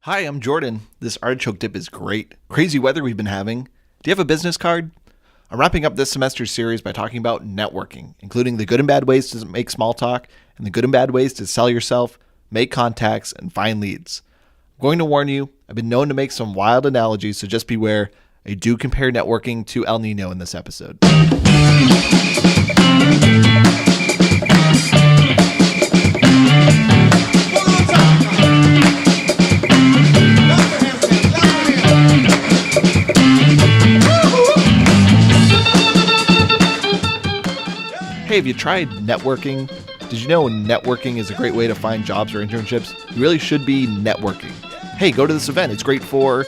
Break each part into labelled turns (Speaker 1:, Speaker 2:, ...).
Speaker 1: Hi, I'm Jordan. This artichoke dip is great. Crazy weather we've been having. Do you have a business card? I'm wrapping up this semester's series by talking about networking, including the good and bad ways to make small talk and the good and bad ways to sell yourself, make contacts, and find leads. I'm going to warn you, I've been known to make some wild analogies, so just beware. I do compare networking to El Nino in this episode. Hey, have you tried networking? Did you know networking is a great way to find jobs or internships? You really should be networking. Hey, go to this event. It's great for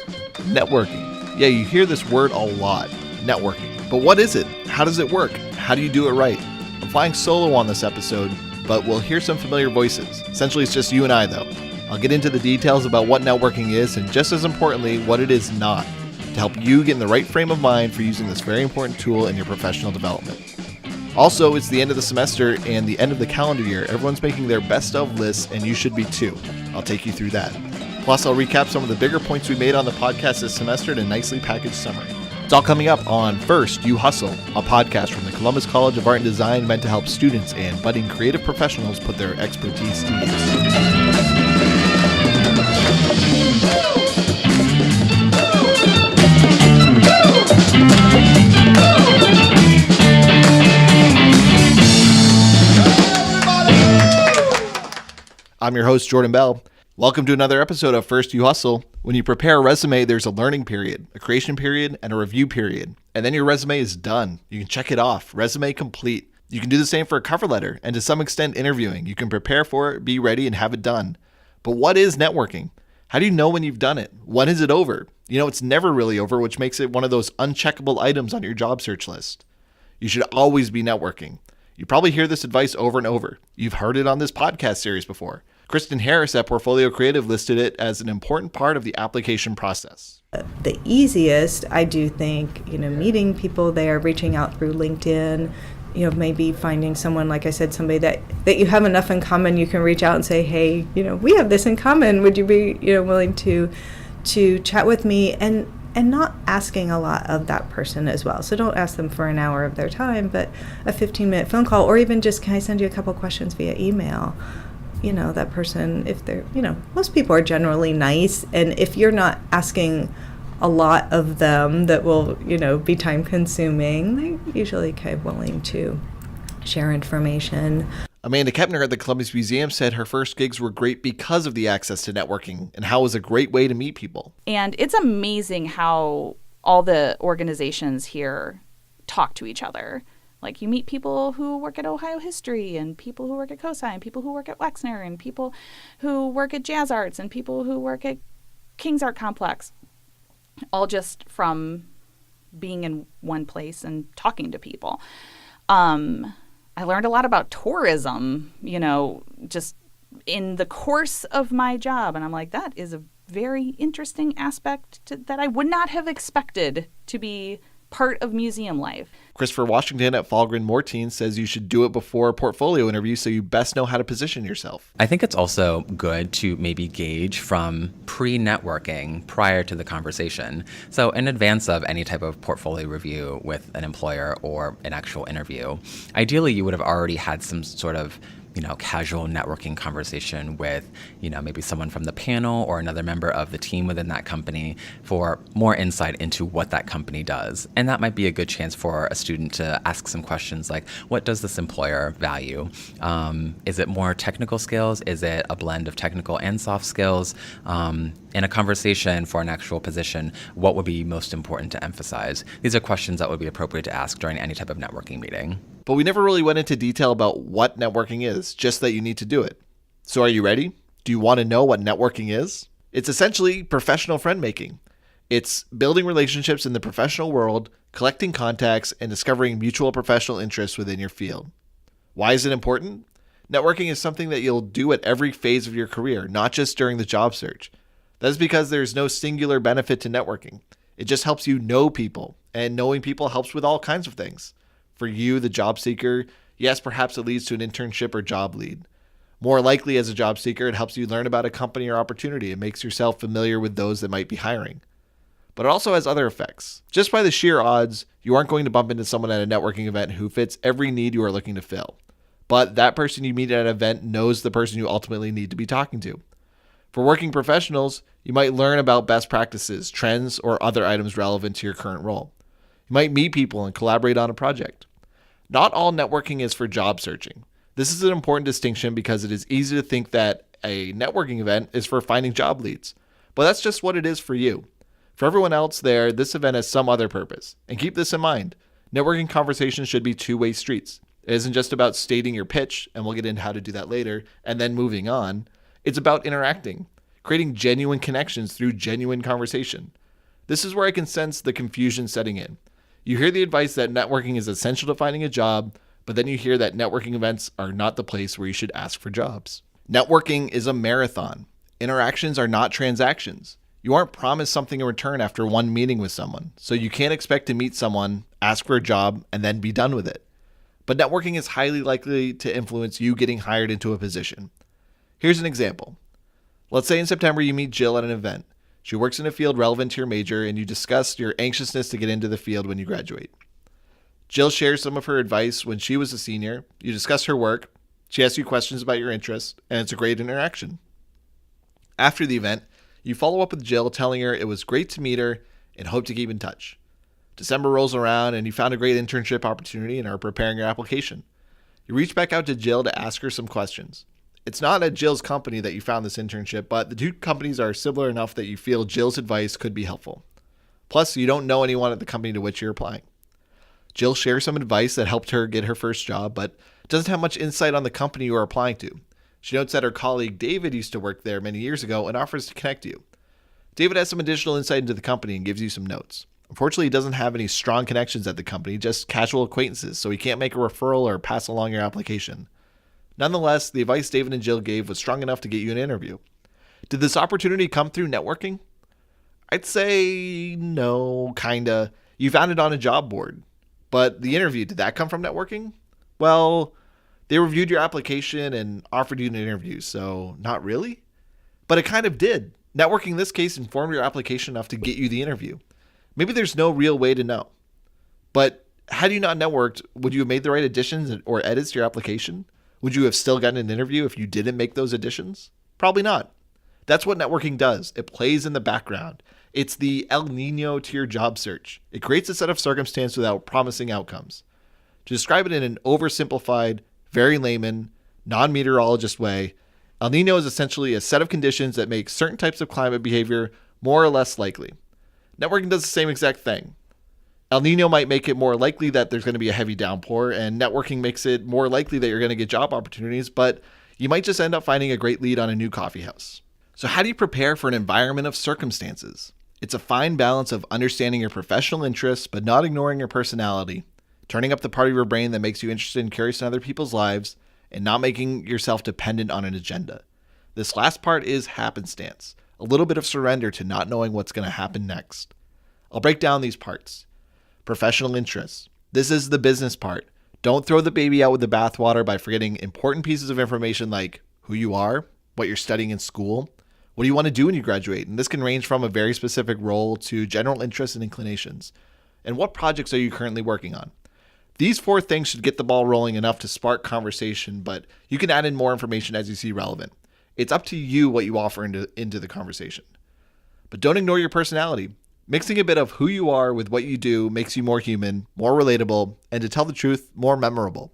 Speaker 1: networking. Yeah, you hear this word a lot, networking. But what is it? How does it work? How do you do it right? I'm flying solo on this episode, but we'll hear some familiar voices. Essentially, it's just you and I, though. I'll get into the details about what networking is and, just as importantly, what it is not, to help you get in the right frame of mind for using this very important tool in your professional development. Also, it's the end of the semester and the end of the calendar year. Everyone's making their best of lists, and you should be too. I'll take you through that. Plus, I'll recap some of the bigger points we made on the podcast this semester in a nicely packaged summary. It's all coming up on First You Hustle, a podcast from the Columbus College of Art and Design meant to help students and budding creative professionals put their expertise to use. I'm your host, Jordan Bell. Welcome to another episode of First You Hustle. When you prepare a resume, there's a learning period, a creation period, and a review period. And then your resume is done. You can check it off. Resume complete. You can do the same for a cover letter and to some extent interviewing. You can prepare for it, be ready, and have it done. But what is networking? How do you know when you've done it? When is it over? You know, it's never really over, which makes it one of those uncheckable items on your job search list. You should always be networking. You probably hear this advice over and over. You've heard it on this podcast series before. Kristen Harris at Portfolio Creative listed it as an important part of the application process.
Speaker 2: The easiest, I do think, meeting people there, reaching out through LinkedIn, maybe finding someone, like I said, somebody that you have enough in common, you can reach out and say, hey, we have this in common. Would you be, willing to chat with me? And not asking a lot of that person as well. So don't ask them for an hour of their time, but a 15-minute phone call, or even just, can I send you a couple questions via email? That person, if they're, most people are generally nice. And if you're not asking a lot of them that will, be time consuming, they're usually kind of willing to share information.
Speaker 1: Amanda Kepner at the Columbus Museum said her first gigs were great because of the access to networking and how it was a great way to meet people.
Speaker 3: And it's amazing how all the organizations here talk to each other. Like, you meet people who work at Ohio History and people who work at COSI and people who work at Wexner and people who work at Jazz Arts and people who work at King's Art Complex, all just from being in one place and talking to people. I learned a lot about tourism, just in the course of my job. And I'm like, that is a very interesting aspect that I would not have expected to be part of museum life.
Speaker 1: Christopher Washington at Falgren Mortine says you should do it before a portfolio interview so you best know how to position yourself.
Speaker 4: I think it's also good to maybe gauge from pre-networking prior to the conversation. So in advance of any type of portfolio review with an employer or an actual interview, ideally you would have already had some sort of casual networking conversation with, maybe someone from the panel or another member of the team within that company for more insight into what that company does. And that might be a good chance for a student to ask some questions like, what does this employer value? Is it more technical skills? Is it a blend of technical and soft skills? In a conversation for an actual position, what would be most important to emphasize? These are questions that would be appropriate to ask during any type of networking meeting.
Speaker 1: But we never really went into detail about what networking is, just that you need to do it. So are you ready? Do you want to know what networking is? It's essentially professional friend making. It's building relationships in the professional world, collecting contacts, and discovering mutual professional interests within your field. Why is it important? Networking is something that you'll do at every phase of your career, not just during the job search. That is because there's no singular benefit to networking. It just helps you know people, and knowing people helps with all kinds of things. For you, the job seeker, yes, perhaps it leads to an internship or job lead. More likely, as a job seeker, it helps you learn about a company or opportunity and makes yourself familiar with those that might be hiring. But it also has other effects. Just by the sheer odds, you aren't going to bump into someone at a networking event who fits every need you are looking to fill. But that person you meet at an event knows the person you ultimately need to be talking to. For working professionals, you might learn about best practices, trends, or other items relevant to your current role. You might meet people and collaborate on a project. Not all networking is for job searching. This is an important distinction because it is easy to think that a networking event is for finding job leads. But that's just what it is for you. For everyone else there, this event has some other purpose. And keep this in mind. Networking conversations should be two-way streets. It isn't just about stating your pitch, and we'll get into how to do that later, and then moving on. It's about interacting, creating genuine connections through genuine conversation. This is where I can sense the confusion setting in. You hear the advice that networking is essential to finding a job, but then you hear that networking events are not the place where you should ask for jobs. Networking is a marathon. Interactions are not transactions. You aren't promised something in return after one meeting with someone, so you can't expect to meet someone, ask for a job, and then be done with it. But networking is highly likely to influence you getting hired into a position. Here's an example. Let's say in September you meet Jill at an event. She works in a field relevant to your major, and you discuss your anxiousness to get into the field when you graduate. Jill shares some of her advice when she was a senior. You discuss her work. She asks you questions about your interests, and it's a great interaction. After the event, you follow up with Jill, telling her it was great to meet her and hope to keep in touch. December rolls around, and you found a great internship opportunity and are preparing your application. You reach back out to Jill to ask her some questions. It's not at Jill's company that you found this internship, but the two companies are similar enough that you feel Jill's advice could be helpful. Plus, you don't know anyone at the company to which you're applying. Jill shares some advice that helped her get her first job, but doesn't have much insight on the company you are applying to. She notes that her colleague David used to work there many years ago and offers to connect you. David has some additional insight into the company and gives you some notes. Unfortunately, he doesn't have any strong connections at the company, just casual acquaintances, so he can't make a referral or pass along your application. Nonetheless, the advice David and Jill gave was strong enough to get you an interview. Did this opportunity come through networking? I'd say no, kinda. You found it on a job board. But the interview, did that come from networking? Well, they reviewed your application and offered you an interview, so not really. But it kind of did. Networking in this case informed your application enough to get you the interview. Maybe there's no real way to know. But had you not networked, would you have made the right additions or edits to your application? Would you have still gotten an interview if you didn't make those additions? Probably not. That's what networking does. It plays in the background. It's the El Nino to your job search. It creates a set of circumstances without promising outcomes. To describe it in an oversimplified, very layman, non-meteorologist way, El Nino is essentially a set of conditions that make certain types of climate behavior more or less likely. Networking does the same exact thing. El Nino might make it more likely that there's going to be a heavy downpour, and networking makes it more likely that you're going to get job opportunities, but you might just end up finding a great lead on a new coffee house. So how do you prepare for an environment of circumstances? It's a fine balance of understanding your professional interests, but not ignoring your personality, turning up the part of your brain that makes you interested and curious in other people's lives, and not making yourself dependent on an agenda. This last part is happenstance, a little bit of surrender to not knowing what's going to happen next. I'll break down these parts. Professional interests. This is the business part. Don't throw the baby out with the bathwater by forgetting important pieces of information like who you are, what you're studying in school, what do you want to do when you graduate, and this can range from a very specific role to general interests and inclinations. And what projects are you currently working on? These 4 things should get the ball rolling enough to spark conversation, but you can add in more information as you see relevant. It's up to you what you offer into the conversation. But don't ignore your personality. Mixing a bit of who you are with what you do makes you more human, more relatable, and to tell the truth, more memorable.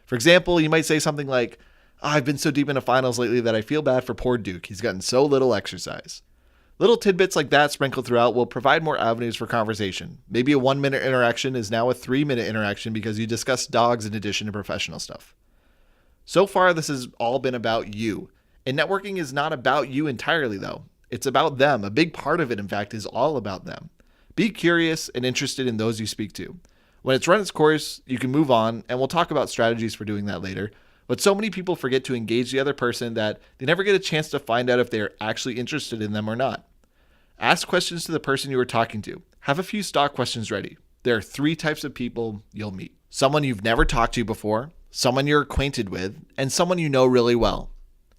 Speaker 1: For example, you might say something like, I've been so deep into finals lately that I feel bad for poor Duke. He's gotten so little exercise. Little tidbits like that sprinkled throughout will provide more avenues for conversation. Maybe a 1-minute interaction is now a 3-minute interaction because you discussed dogs in addition to professional stuff. So far, this has all been about you. And networking is not about you entirely, though. It's about them. A big part of it, in fact, is all about them. Be curious and interested in those you speak to. When it's run its course, you can move on, and we'll talk about strategies for doing that later. But so many people forget to engage the other person that they never get a chance to find out if they are actually interested in them or not. Ask questions to the person you are talking to. Have a few stock questions ready. There are 3 types of people you'll meet. Someone you've never talked to before, someone you're acquainted with, and someone you know really well.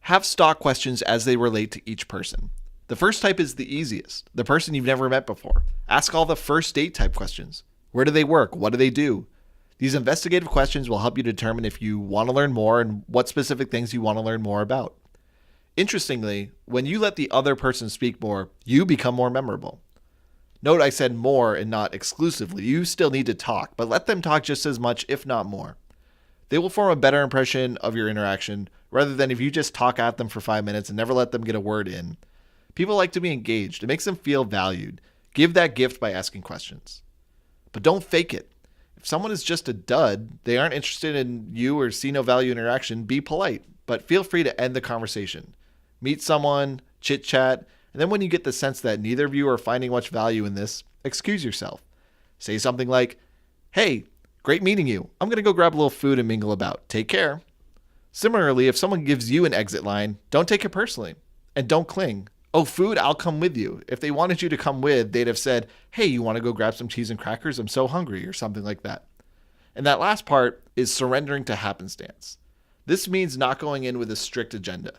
Speaker 1: Have stock questions as they relate to each person. The first type is the easiest, the person you've never met before. Ask all the first date type questions. Where do they work? What do they do? These investigative questions will help you determine if you want to learn more and what specific things you want to learn more about. Interestingly, when you let the other person speak more, you become more memorable. Note I said more and not exclusively. You still need to talk, but let them talk just as much, if not more. They will form a better impression of your interaction rather than if you just talk at them for 5 minutes and never let them get a word in. People like to be engaged. It makes them feel valued. Give that gift by asking questions. But don't fake it. If someone is just a dud, they aren't interested in you or see no value in interaction, be polite, but feel free to end the conversation. Meet someone, chit chat, and then when you get the sense that neither of you are finding much value in this, excuse yourself. Say something like, "Hey, great meeting you. I'm going to go grab a little food and mingle about. Take care." Similarly, if someone gives you an exit line, don't take it personally and don't cling. "Oh, food, I'll come with you." If they wanted you to come with, they'd have said, "Hey, you want to go grab some cheese and crackers? I'm so hungry," or something like that. And that last part is surrendering to happenstance. This means not going in with a strict agenda.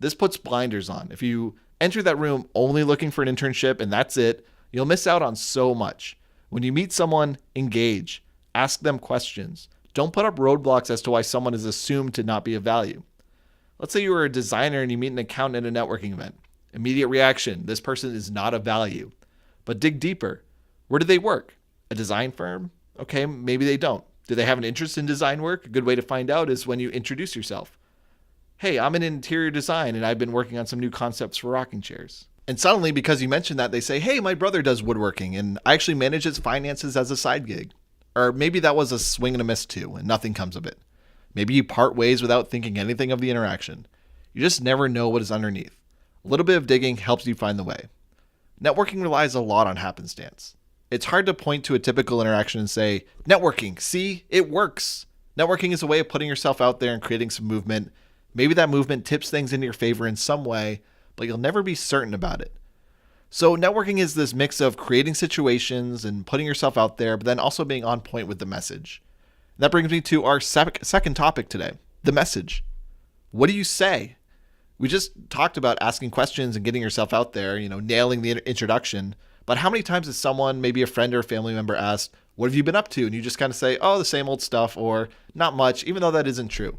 Speaker 1: This puts blinders on. If you enter that room only looking for an internship and that's it, you'll miss out on so much. When you meet someone, engage. Ask them questions. Don't put up roadblocks as to why someone is assumed to not be of value. Let's say you are a designer and you meet an accountant at a networking event. Immediate reaction, this person is not of value. But dig deeper. Where do they work? A design firm? Okay, maybe they don't. Do they have an interest in design work? A good way to find out is when you introduce yourself. "Hey, I'm in interior design and I've been working on some new concepts for rocking chairs." And suddenly, because you mentioned that, they say, "Hey, my brother does woodworking and I actually manage his finances as a side gig." Or maybe that was a swing and a miss too, and nothing comes of it. Maybe you part ways without thinking anything of the interaction. You just never know what is underneath. A little bit of digging helps you find the way. Networking relies a lot on happenstance. It's hard to point to a typical interaction and say, "Networking, see, it works." Networking is a way of putting yourself out there and creating some movement. Maybe that movement tips things in your favor in some way, but you'll never be certain about it. So networking is this mix of creating situations and putting yourself out there, but then also being on point with the message. And that brings me to our second topic today, the message. What do you say? We just talked about asking questions and getting yourself out there, nailing the introduction. But how many times has someone, maybe a friend or a family member, asked, "What have you been up to?" And you just kind of say, "Oh, the same old stuff," or "Not much," even though that isn't true.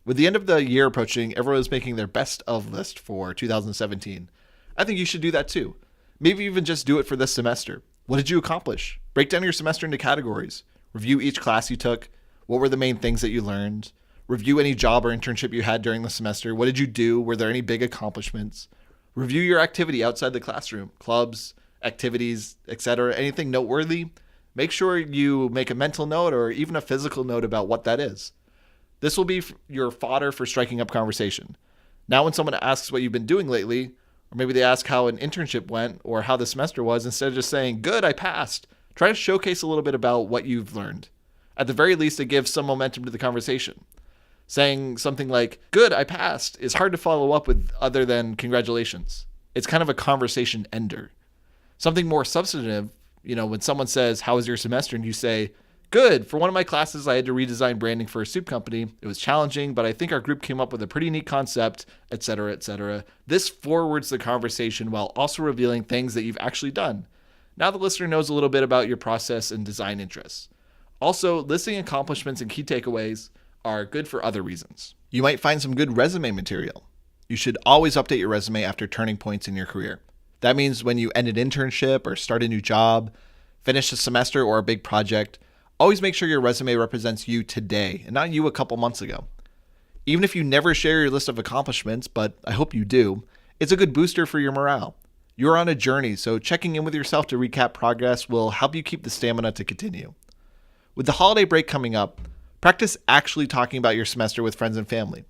Speaker 1: With the end of the year approaching, everyone is making their best of list for 2017. I think you should do that too. Maybe even just do it for this semester. What did you accomplish? Break down your semester into categories. Review each class you took. What were the main things that you learned? Review any job or internship you had during the semester. What did you do? Were there any big accomplishments? Review your activity outside the classroom, clubs, activities, etc. Anything noteworthy? Make sure you make a mental note or even a physical note about what that is. This will be your fodder for striking up conversation. Now when someone asks what you've been doing lately, or maybe they ask how an internship went or how the semester was, instead of just saying, "Good, I passed," try to showcase a little bit about what you've learned. At the very least, it gives some momentum to the conversation. Saying something like, "Good, I passed," is hard to follow up with other than "congratulations." It's kind of a conversation ender. Something more substantive, when someone says, "How was your semester?" and you say, "Good. For one of my classes, I had to redesign branding for a soup company. It was challenging, but I think our group came up with a pretty neat concept," etc., etc. This forwards the conversation while also revealing things that you've actually done. Now the listener knows a little bit about your process and design interests. Also, listing accomplishments and key takeaways are good for other reasons. You might find some good resume material. You should always update your resume after turning points in your career. That means when you end an internship or start a new job, finish a semester or a big project, always make sure your resume represents you today and not you a couple months ago. Even if you never share your list of accomplishments, but I hope you do, it's a good booster for your morale. You're on a journey, so checking in with yourself to recap progress will help you keep the stamina to continue. With the holiday break coming up, practice actually talking about your semester with friends and family.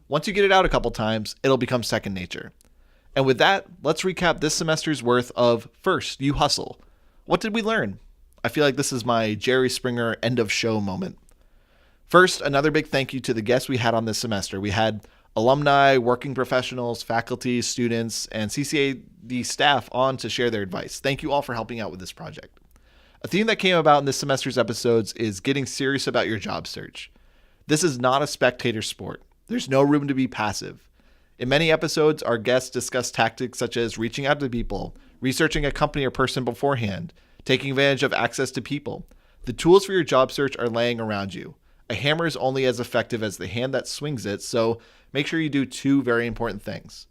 Speaker 1: Once you get it out a couple times, it'll become second nature. And with that, let's recap this semester's worth of First, You Hustle. What did we learn? I feel like this is my Jerry Springer end of show moment. First, another big thank you to the guests we had on this semester. We had alumni, working professionals, faculty, students, and CCAD staff on to share their advice. Thank you all for helping out with this project. A theme that came about in this semester's episodes is getting serious about your job search. This is not a spectator sport. There's no room to be passive. In many episodes, our guests discuss tactics such as reaching out to people, researching a company or person beforehand, taking advantage of access to people. The tools for your job search are laying around you. A hammer is only as effective as the hand that swings it, so make sure you do 2 very important things.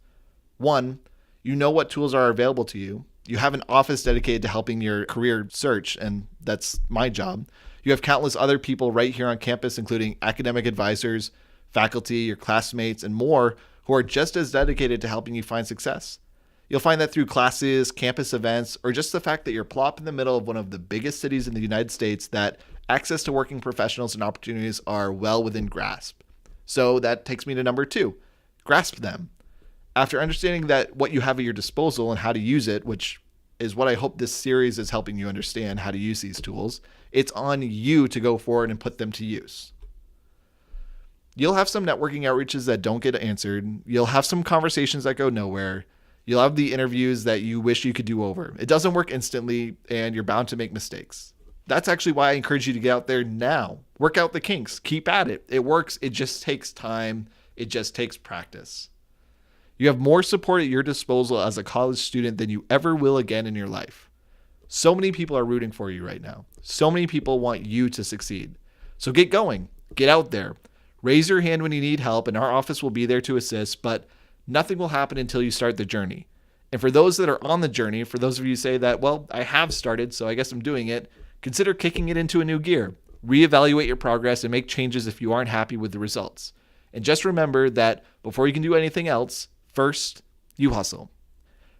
Speaker 1: 1, you know what tools are available to you. You have an office dedicated to helping your career search, and that's my job. You have countless other people right here on campus, including academic advisors, faculty, your classmates, and more, who are just as dedicated to helping you find success. You'll find that through classes, campus events, or just the fact that you're plop in the middle of one of the biggest cities in the United States, that access to working professionals and opportunities are well within grasp. So that takes me to number 2, grasp them. After understanding that what you have at your disposal and how to use it, which is what I hope this series is helping you understand, how to use these tools, it's on you to go forward and put them to use. You'll have some networking outreaches that don't get answered. You'll have some conversations that go nowhere. You'll have the interviews that you wish you could do over. It doesn't work instantly, and you're bound to make mistakes. That's actually why I encourage you to get out there now. Work out the kinks. Keep at it. It works. It just takes time. It just takes practice. You have more support at your disposal as a college student than you ever will again in your life. So many people are rooting for you right now. So many people want you to succeed. So get going. Get out there. Raise your hand when you need help, and our office will be there to assist, but nothing will happen until you start the journey. And for those that are on the journey, for those of you who say that, well, I have started, so I guess I'm doing it, consider kicking it into a new gear. Reevaluate your progress and make changes if you aren't happy with the results. And just remember that before you can do anything else, first, you hustle.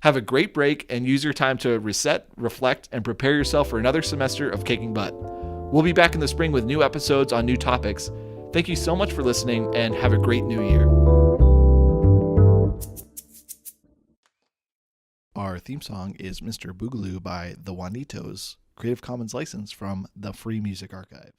Speaker 1: Have a great break and use your time to reset, reflect, and prepare yourself for another semester of kicking butt. We'll be back in the spring with new episodes on new topics. Thank you so much for listening, and have a great new year. Our theme song is Mr. Boogaloo by The Juanitos, Creative Commons license from the Free Music Archive.